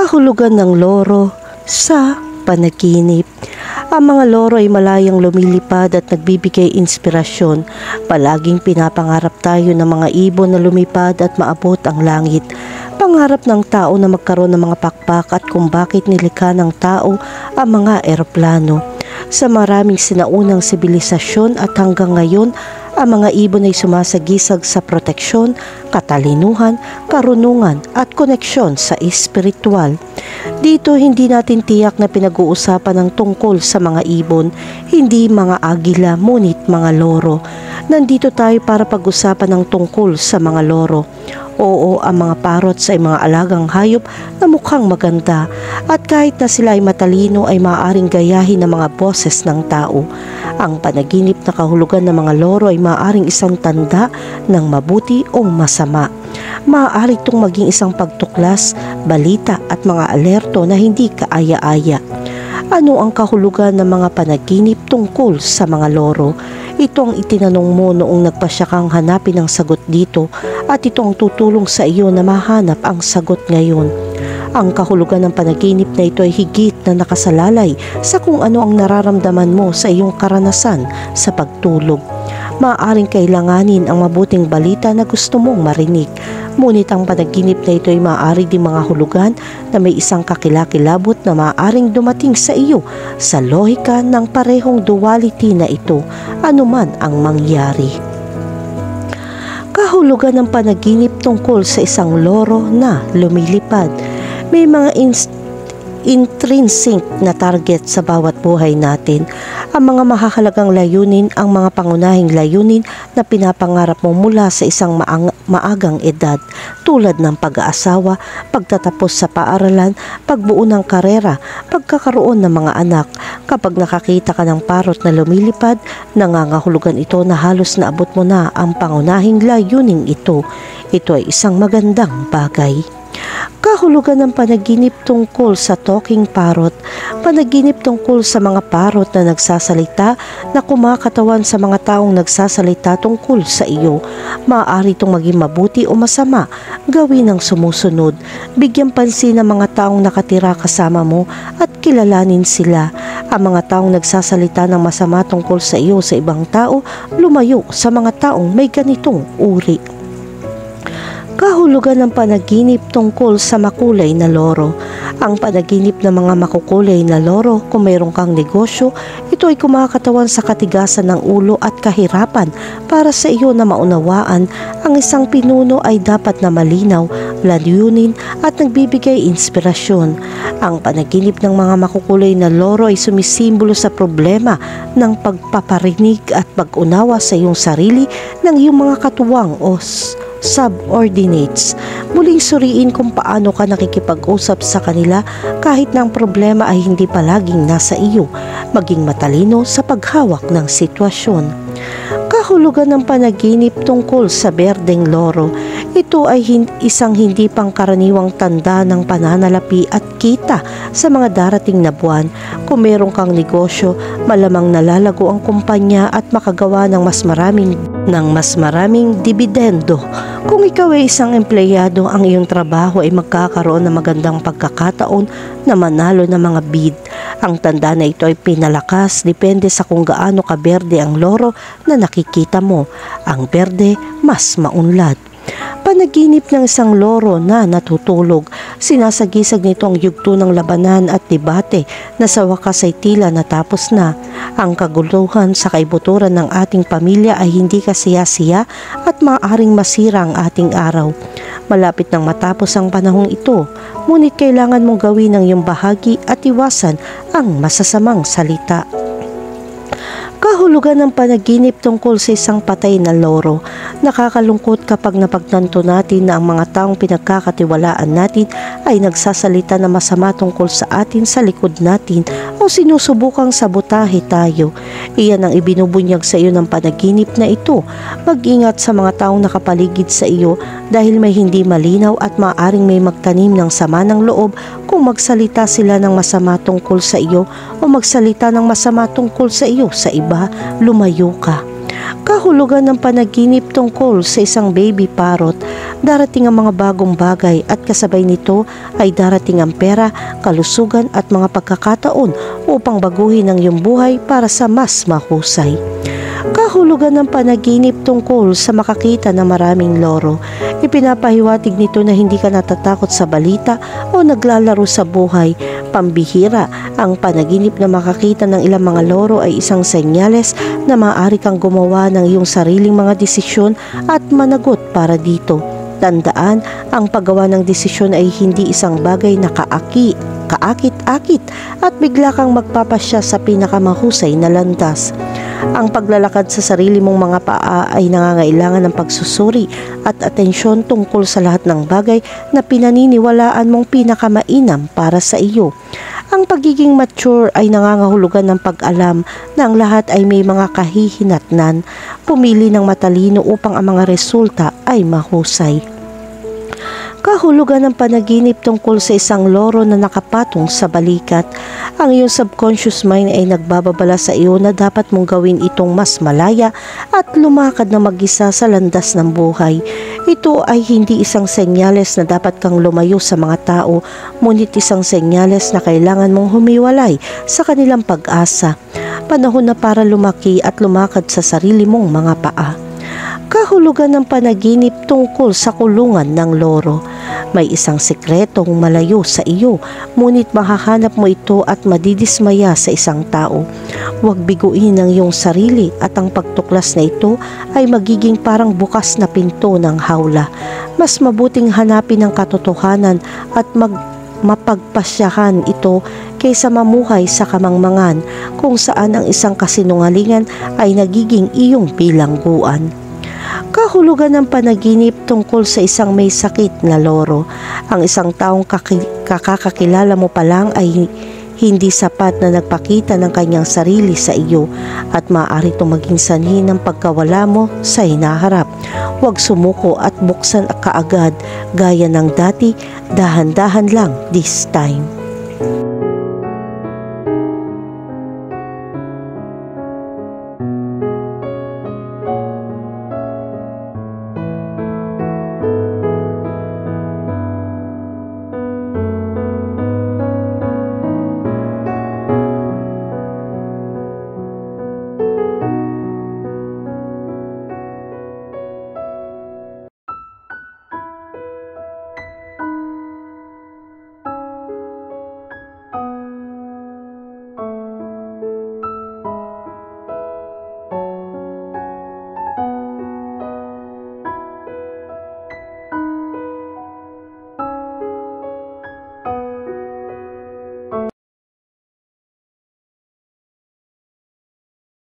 Kahulugan ng loro sa panaginip. Ang mga loro ay malayang lumilipad at nagbibigay inspirasyon. Palaging pinapangarap tayo ng mga ibon na lumipad at maabot ang langit. Pangarap ng tao na magkaroon ng mga pakpak at kung bakit nilikha ng tao ang mga eroplano. Sa maraming sinaunang sibilisasyon at hanggang ngayon, ang mga ibon ay sumasagisag sa proteksyon, katalinuhan, karunungan at koneksyon sa espiritual. Dito hindi natin tiyak na pinag-uusapan ng tungkol sa mga ibon, hindi mga agila ngunit mga loro. Nandito tayo para pag-usapan ng tungkol sa mga loro. Oo, ang mga parrots ay mga alagang hayop na mukhang maganda at kahit na sila ay matalino ay maaaring gayahin ng mga boses ng tao. Ang panaginip na kahulugan ng mga loro ay maaaring isang tanda ng mabuti o masama. Maaari itong maging isang pagtuklas, balita at mga alerto na hindi kaaya-aya. Ano ang kahulugan ng mga panaginip tungkol sa mga loro? Ito ang itinanong mo noong nagpasya kang hanapin ang sagot dito at ito ang tutulong sa iyo na mahanap ang sagot ngayon. Ang kahulugan ng panaginip na ito ay higit na nakasalalay sa kung ano ang nararamdaman mo sa iyong karanasan sa pagtulog. Maaaring kailanganin ang mabuting balita na gusto mong marinig. Ngunit ang panaginip na ito ay maaari din mga hulugan na may isang kakilakilabot na maaaring dumating sa iyo sa lohika ng parehong duality na ito, anuman ang mangyari. Kahulugan ng panaginip tungkol sa isang loro na lumilipad. May mga intrinsic na target sa bawat buhay natin. Ang mga mahahalagang layunin, ang mga pangunahing layunin na pinapangarap mo mula sa isang maagang edad tulad ng pag-aasawa, pagtatapos sa paaralan, pagbuo ng karera, pagkakaroon ng mga anak. Kapag nakakita ka ng parrot na lumilipad, nangangahulugan ito na halos naabot mo na ang pangunahing layuning ito. Ito ay isang magandang bagay. Kahulugan ng panaginip tungkol sa talking parrot. Panaginip tungkol sa mga parrot na nagsasalita na kumakatawan sa mga taong nagsasalita tungkol sa iyo. Maaari itong maging mabuti o masama, gawin ang sumusunod. Bigyan pansin ng mga taong nakatira kasama mo at kilalanin sila. Ang mga taong nagsasalita ng masama tungkol sa iyo sa ibang tao, lumayo sa mga taong may ganitong uri. Kahulugan ng panaginip tungkol sa makulay na loro. Ang panaginip ng mga makukulay na loro, kung mayroon kang negosyo, ito ay kumakatawan sa katigasan ng ulo at kahirapan. Para sa iyo na maunawaan, ang isang pinuno ay dapat na malinaw, layunin at nagbibigay inspirasyon. Ang panaginip ng mga makukulay na loro ay sumisimbolo sa problema ng pagpaparinig at pag-unawa sa iyong sarili ng iyong mga katuwang o subordinates. Muling suriin kung paano ka nakikipag-usap sa kanila kahit na ang problema ay hindi palaging nasa iyo. Maging matalino sa paghawak ng sitwasyon. Kahulugan ng panaginip tungkol sa berdeng loro. Ito ay isang hindi pangkaraniwang tanda ng pananalapi at kita sa mga darating na buwan. Kung meron kang negosyo, malamang nalalago ang kumpanya at makagawa ng mas maraming dibidendo. Kung ikaw ay isang empleyado, ang iyong trabaho ay magkakaroon ng magandang pagkakataon na manalo ng mga bid. Ang tanda na ito ay pinalakas depende sa kung gaano kaberde ang loro na nakikita mo. Ang berde, mas maunlad. Panaginip ng isang loro na natutulog. Sinasagisag nito ang yugto ng labanan at debate na sa wakas ay tila natapos na. Ang kaguluhan sa kaibuturan ng ating pamilya ay hindi kasiyasiya at maaaring masira ang ating araw. Malapit nang matapos ang panahong ito, ngunit kailangan mong gawin ang iyong bahagi at iwasan ang masasamang salita. Kahulugan ng panaginip tungkol sa isang patay na loro. Nakakalungkot kapag napagtanto natin na ang mga taong pinagkakatiwalaan natin ay nagsasalita na masama tungkol sa atin sa likod natin o sinusubukang sabotahe tayo. Iyan ang ibinubunyag sa iyo ng panaginip na ito. Mag-ingat sa mga taong nakapaligid sa iyo dahil may hindi malinaw at maaaring may magtanim ng sama ng loob kung magsalita sila ng masama tungkol sa iyo o magsalita ng masama tungkol sa iyo sa iba, lumayo ka. Kahulugan ng panaginip tungkol sa isang baby parrot. darating ang mga bagong bagay at kasabay nito ay darating ang pera, kalusugan at mga pagkakataon upang baguhin ang iyong buhay para sa mas mahusay. Kahulugan ng panaginip tungkol sa makakita ng maraming loro. Ipinapahiwatig nito na hindi ka natatakot sa balita o naglalaro sa buhay. Pambihira, ang panaginip na makakita ng ilang mga loro ay isang senyales na maaari kang gumawa ng iyong sariling mga desisyon at managot para dito. Tandaan, ang paggawa ng desisyon ay hindi isang bagay na kaakit-akit at bigla kang magpapasya sa pinakamahusay na landas. Ang paglalakad sa sarili mong mga paa ay nangangailangan ng pagsusuri at atensyon tungkol sa lahat ng bagay na pinaniniwalaan mong pinakamainam para sa iyo. Ang pagiging mature ay nangangahulugan ng pag-alam na ang lahat ay may mga kahihinatnan, pumili ng matalino upang ang mga resulta ay mahusay. Kahulugan ng panaginip tungkol sa isang loro na nakapatong sa balikat. Ang iyong subconscious mind ay nagbababala sa iyo na dapat mong gawin itong mas malaya at lumakad na mag-isa sa landas ng buhay. Ito ay hindi isang senyales na dapat kang lumayo sa mga tao, ngunit isang senyales na kailangan mong humiwalay sa kanilang pag-asa. Panahon na para lumaki at lumakad sa sarili mong mga paa. Kahulugan ng panaginip tungkol sa kulungan ng loro. May isang sikretong malayo sa iyo, ngunit mahahanap mo ito at madidismaya sa isang tao. Huwag biguin ang iyong sarili at ang pagtuklas na ito ay magiging parang bukas na pinto ng hawla. Mas mabuting hanapin ang katotohanan at mapagpasyahan ito kaysa mamuhay sa kamangmangan kung saan ang isang kasinungalingan ay nagiging iyong bilangguan. Kahulugan ng panaginip tungkol sa isang may sakit na loro. Ang isang taong kakakilala mo pa lang ay hindi sapat na nagpakita ng kanyang sarili sa iyo at maaari itong maging sanhi ng pagkawala mo sa hinaharap. Huwag sumuko at buksan kaagad gaya ng dati, dahan-dahan lang this time.